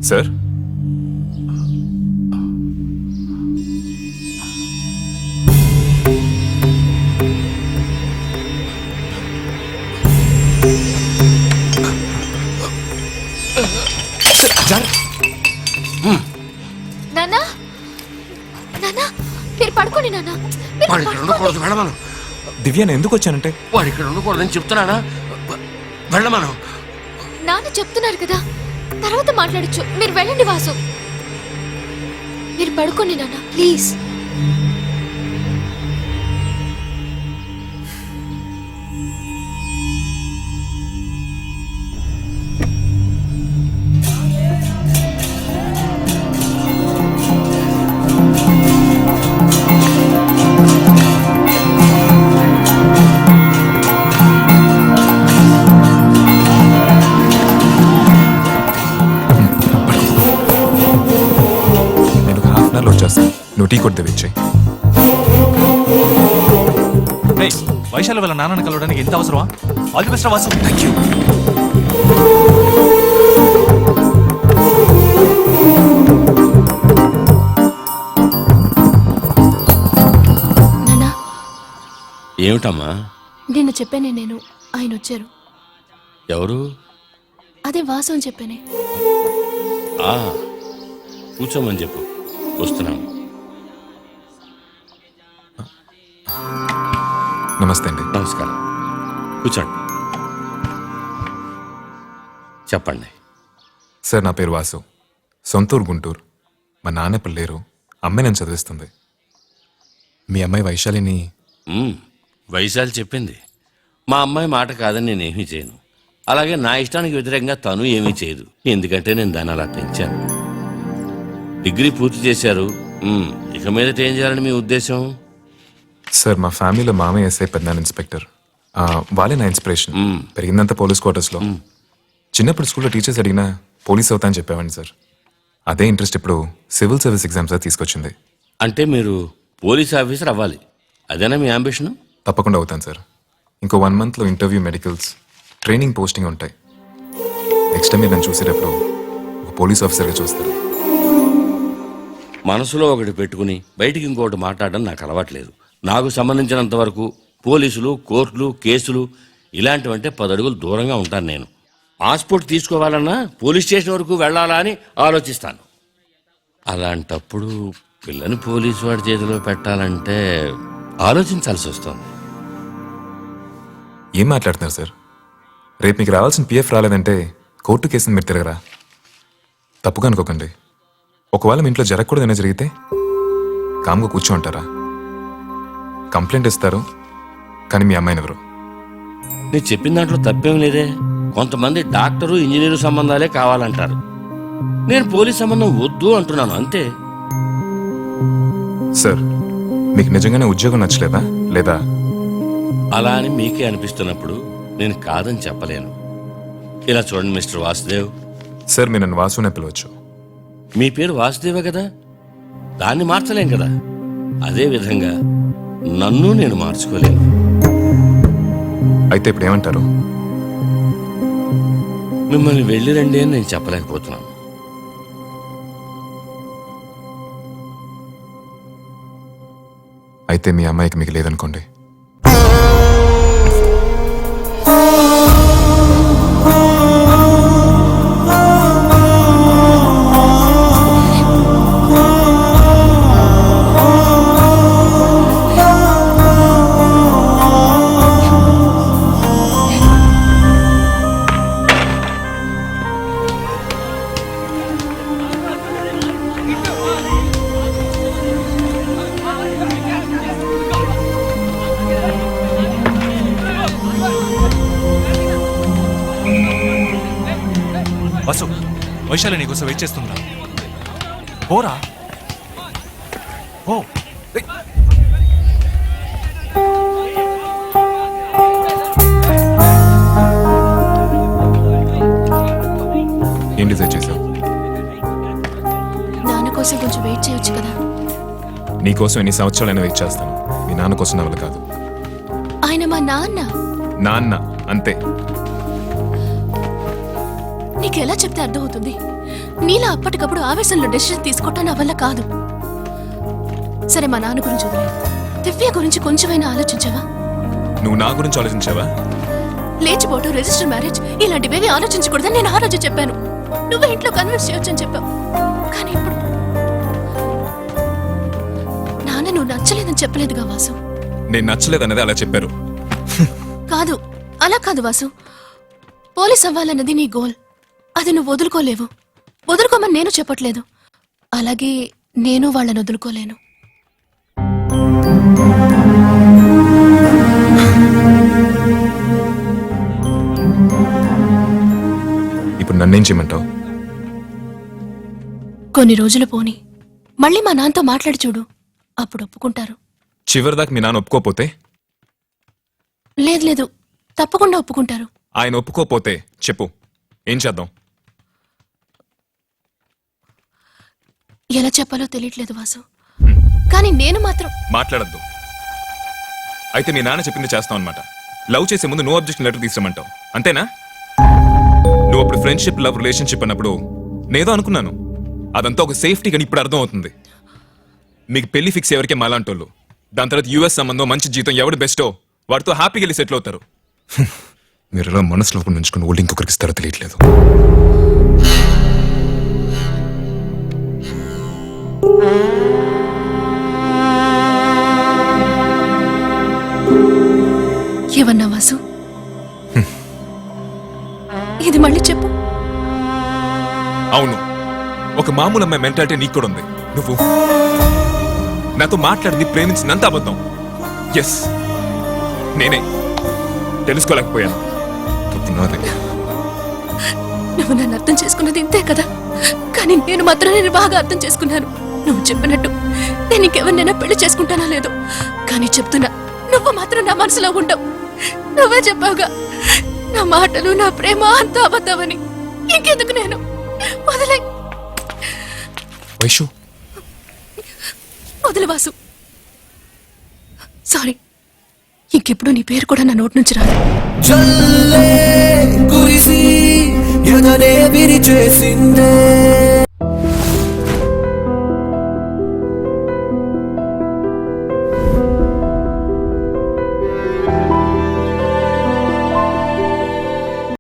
Sir నాన్నా నాన్నా మీరు పడుకోండి నాన్నా. వాడు ఇక్కడ ఉండకూడదు, వెళ్ళమను. దివ్యాని ఎందుకు వచ్చానంటే వాడు ఇక్కడ ఉండకూడదని చెప్తున్నానా? వెళ్ళమను. నాన్న చెప్తున్నారు కదా, తర్వాత మాట్లాడచ్చు. మీరు వెళ్ళండి వాసు. మీరు పడుకోండి నాన్న ప్లీజ్. వచ్చేస్తాను. నువ్వు టీ కొద్ది ఇచ్చేయి. వైశాలి వాళ్ళ నాన్నని కలవడానికి ఎంత అవసరమా? All the best Vasu. Thank you. నాన్నా ఏమిటమ్మా? నిన్ను చెప్పానే నేను, ఆయన వచ్చారు. ఎవరు? అదే వాసు అని చెప్పానే. కూర్చోమని చెప్పు, వస్తున్నాను. నమస్తే అండి. నమస్కారం, కూర్చోండి. చెప్పండి. సార్ నా పేరు వాసు, సొంతూరు గుంటూరు. మా నాన్న ఇప్పుడు లేరు, అమ్మాయి నన్ను చదివిస్తుంది. మీ అమ్మాయి వైశాలిని వైశాలి చెప్పింది. మా అమ్మాయి మాట కాదని నేనేమీ చేయను. అలాగే నా ఇష్టానికి వ్యతిరేకంగా తను ఏమీ చేయదు. ఎందుకంటే నేను దాన్ని అలా పెంచాను. డిగ్రీ పూర్తి చేశారు. ఇక మీదట ఏం చేయాలని మీ ఉద్దేశం? సార్ మా ఫ్యామిలీలో మామయ్య ఎస్ఐ, పెద్దనాన్న ఇన్స్పెక్టర్. వాళ్ళే నా ఇన్స్పిరేషన్. పెరిగిందంతా పోలీస్ క్వార్టర్స్లో. చిన్నప్పుడు స్కూల్లో టీచర్స్ అడిగినా పోలీస్ అవుతా అని చెప్పేవాడిని సార్. అదే ఇంట్రెస్ట్ ఇప్పుడు సివిల్ సర్వీస్ ఎగ్జామ్స్ తీసుకొచ్చింది. అంటే మీరు పోలీస్ ఆఫీసర్ అవ్వాలి, అదేనా మీ అంబిషన్? తప్పకుండా అవుతాను సార్. ఇంకో 1 monthలో ఇంటర్వ్యూ, మెడికల్స్, ట్రైనింగ్, పోస్టింగ్ ఉంటాయి. నెక్స్ట్ టైం మీరు నన్ను చూసేటప్పుడు ఒక పోలీస్ ఆఫీసర్గా చూస్తారు. మనసులో ఒకటి పెట్టుకుని బయటికి ఇంకొకటి మాట్లాడడం నాకు అలవాట్లేదు. నాకు సంబంధించినంత వరకు పోలీసులు, కోర్టులు, కేసులు ఇలాంటివంటే 10 అడుగులు దూరంగా ఉంటాను నేను. పాస్పోర్ట్ తీసుకోవాలన్నా పోలీస్ స్టేషన్ వరకు వెళ్ళాలా అని ఆలోచిస్తాను. అలాంటప్పుడు పిల్లని పోలీసు వాడి చేతిలో పెట్టాలంటే ఆలోచించాల్సి వస్తుంది. ఏం మాట్లాడుతున్నారు సార్? రేపు మీకు రావాల్సిన పిఎఫ్ రాలేదంటే కోర్టు కేసుని మీరు తిరగరా? తప్పుగా అనుకోకండి. ఒకవేళ మీ ఇంట్లో జరగకూడదనే జరిగితే కామ్గా కూర్చోంటారా? కంప్లైంట్ ఇస్తారు, కానీ మీ అమ్మాయిని ఎవరు? నేను చెప్పిన దాంట్లో తప్పేం లేదే. కొంతమంది డాక్టరు, ఇంజనీరు సంబంధాలే కావాలంటారు. నేను పోలీస్ సంబంధం వద్దు అంటున్నాను, అంతే. సార్ మీకు నిజంగానే ఉద్యోగం నచ్చలేదా లేదా? అలా అని మీకే అనిపిస్తున్నప్పుడు నేను కాదని చెప్పలేను. ఇలా చూడండి మిస్టర్ వాసుదేవ్. సార్ మీరు నన్ను వాసునే పిలవచ్చు. మీ పేరు వాసుదేవే కదా, దాన్ని మార్చలేం కదా. అదే విధంగా నన్ను నేను మార్చుకోలేను. అయితే ఇప్పుడు ఏమంటారు? మిమ్మల్ని వెళ్ళిరండి అని నేను చెప్పలేకపోతున్నాను. అయితే మీ అమ్మాయికి మీకు లేదనుకోండి. వసు, వైశాలి నీకోసం వెయిట్ చేస్తుందా? పోరా ఓ. ఏం డిసైడ్ చేసావు? నాన్న కోసం కొంచెం వెయిట్ చేయొచ్చు కదా. నీకోసం ఎన్ని సంవత్సరాలైనా వెయిట్ చేస్తాను. మీ నాన్న కోసం నా వల్ల కాదు. ఆయన మా నాన్న. నాన్న అంతే. నీకు నీకెలా చెప్తే అర్థమవుతుంది? నీలా అప్పటికప్పుడు ఆవేశంలో డెసిషన్ తీసుకోవటం నా వల్ల కాదు. సరే, మా నాన్న గురించి వదిలే. దివ్య గురించి కొంచెమైనా ఆలోచించావా? నువ్వు నా గురించి ఆలోచించావా? లేచిపోవటం, రిజిస్టర్ మ్యారేజ్ ఇలాంటివేవి ఆలోచించకూడదని నేను ఆ రోజు చెప్పాను. నువ్వే ఇంట్లో కన్విన్స్ చేయొచ్చని చెప్పావు. కానీ ఇప్పుడు నాన్న నువ్వు నచ్చలేదని చెప్పలేదుగా వాసు. నేను నచ్చలేదన్నది అలా చెప్పారు. కాదు, అలా కాదు వాసు. పోలీస్ అవ్వాలన్నది నీ గోల్. అది నువ్వు వదులుకోలేవు. వదులుకోమని నేను చెప్పట్లేదు. అలాగే నేను వాళ్ళని వదులుకోలేను. ఇప్పుడు నన్నేం చేయమంటావు? కొన్ని రోజులు పోని మళ్ళీ మా నాన్నతో మాట్లాడి చూడు. అప్పుడు ఒప్పుకుంటారు. చివరిదాకా మీ నాన్న ఒప్పుకోపోతే? లేదు లేదు, తప్పకుండా ఒప్పుకుంటారు. ఆయన ఒప్పుకోపోతే చెప్పు, ఏం చేద్దాం? ఎలా చెప్పాలో తెలియట్లేదు వాసు. కానీ నేను మాత్రం మాట్లాడద్దు. అయితే మీ నాన్న చెప్పింది చేస్తాం అనమాట. లవ్ చేసే ముందు నో అబ్జెక్షన్ లెటర్ తీసుకురమంటావు, అంతేనా? నువ్వు అప్పుడు ఫ్రెండ్షిప్, లవ్, రిలేషన్షిప్ అన్నప్పుడు నేదో అనుకున్నాను. అదంతా ఒక సేఫ్టీ, కానీ ఇప్పుడు అర్థం అవుతుంది. మీకు పెళ్లి ఫిక్స్ ఎవరికే మాలాంటోళ్ళు. దాని తర్వాత యూఎస్ సంబంధం, మంచి జీతం, ఎవడు బెస్టో వాడితో హ్యాపీగా వెళ్ళి సెటిల్ అవుతారు. మీరు ఎలా మనసులో ఉంచుకుని వాళ్ళు ఇంకొకరికి ఇస్తారో తెలియట్లేదు. ఏమన్నా వాసు? ఇది మళ్ళీ చెప్పు. అవును, ఒక మామూలు అమ్మాయి మెంటాలిటీ నీకు కూడా ఉంది. నువ్వు నాతో మాట్లాడింది, ప్రేమించినంత అబద్ధం. ఎస్, నేనే తెలుసుకోలేకపోయాను. తప్పు నాదే. నువ్వు నన్ను అర్థం చేసుకున్నది ఇంతే కదా. కానీ నేను మాత్రం నేను బాగా అర్థం చేసుకున్నాను. నువ్వు చెప్పినట్టు నేను ఇంకెవరినైనా పెళ్లి చేసుకుంటానా లేదో, కానీ చెప్తున్నా, నువ్వు మాత్రం నా మనసులో ఉండవు. నువ్వే చెప్పావుగా, నా మాటలు, నా ప్రేమ అంతా అబద్ధమని. ఇంకెందుకు నేను వదిలే. వైషు, వదిలే వాసు. సారీ, ఇంకెప్పుడు నీ పేరు కూడా నా నోటి నుంచి రాదు. చల్లే కురిసి ఎదనే విరిచేసిందే